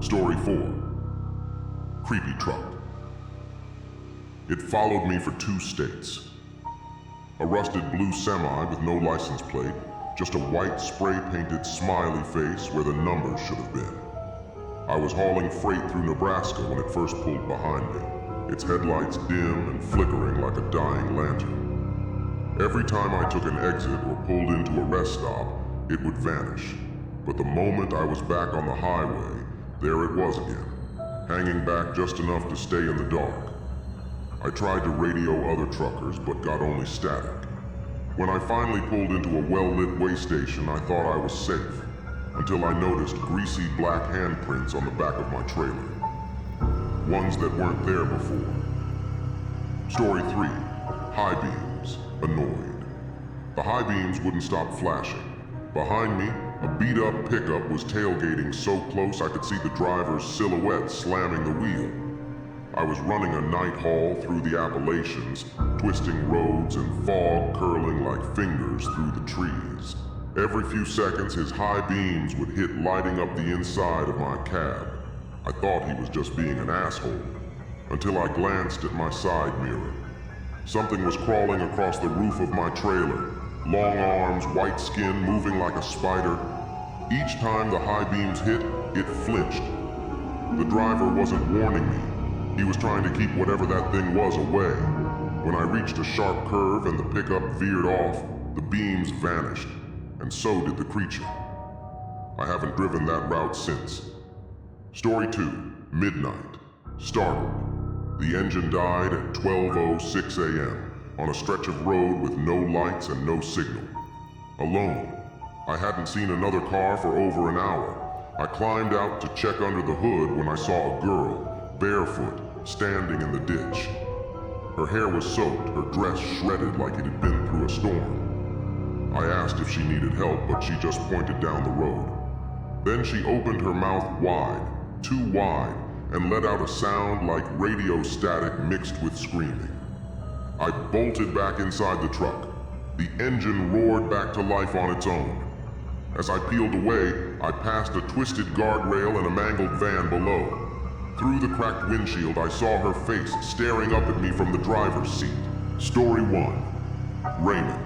Story 4. Creepy Truck. It followed me for 2 states. A rusted blue semi with no license plate, just a white spray-painted smiley face where the numbers should have been. I was hauling freight through Nebraska when it first pulled behind me, its headlights dim and flickering like a dying lantern. Every time I took an exit or pulled into a rest stop, it would vanish. But the moment I was back on the highway, there it was again, hanging back just enough to stay in the dark. I tried to radio other truckers, but got only static. When I finally pulled into a well-lit way station, I thought I was safe, until I noticed greasy black handprints on the back of my trailer. Ones that weren't there before. Story 3. High beams. Annoyed. The high beams wouldn't stop flashing. Behind me, a beat-up pickup was tailgating so close I could see the driver's silhouette slamming the wheel. I was running a night haul through the Appalachians, twisting roads and fog curling like fingers through the trees. Every few seconds, his high beams would hit, lighting up the inside of my cab. I thought he was just being an asshole, until I glanced at my side mirror. Something was crawling across the roof of my trailer, long arms, white skin, moving like a spider. Each time the high beams hit, it flinched. The driver wasn't warning me. He was trying to keep whatever that thing was away. When I reached a sharp curve and the pickup veered off, the beams vanished, and so did the creature. I haven't driven that route since. Story 2. Midnight. Startled. The engine died at 12:06 a.m. on a stretch of road with no lights and no signal. Alone. I hadn't seen another car for over an hour. I climbed out to check under the hood when I saw a girl, barefoot, standing in the ditch. Her hair was soaked, her dress shredded like it had been through a storm. I asked if she needed help, but she just pointed down the road. Then she opened her mouth wide, too wide, and let out a sound like radio static mixed with screaming. I bolted back inside the truck. The engine roared back to life on its own. As I peeled away, I passed a twisted guardrail and a mangled van below. Through the cracked windshield, I saw her face staring up at me from the driver's seat. Story 1. Raymond.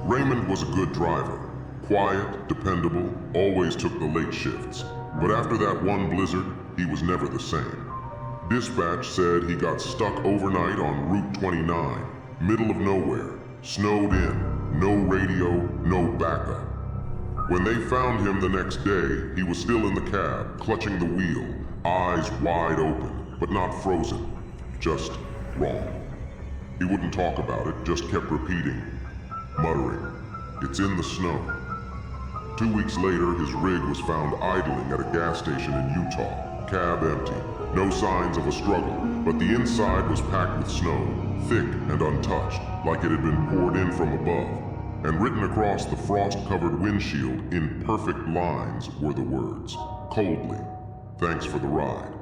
Raymond was a good driver. Quiet, dependable, always took the late shifts. But after that one blizzard, he was never the same. Dispatch said he got stuck overnight on Route 29, middle of nowhere, snowed in, no radio, no backup. When they found him the next day, he was still in the cab, clutching the wheel, eyes wide open, but not frozen, just wrong. He wouldn't talk about it, just kept repeating, muttering, "It's in the snow." 2 weeks later, his rig was found idling at a gas station in Utah, cab empty, no signs of a struggle, but the inside was packed with snow, thick and untouched, like it had been poured in from above, and written across the frost-covered windshield in perfect lines were the words, "Coldly, thanks for the ride."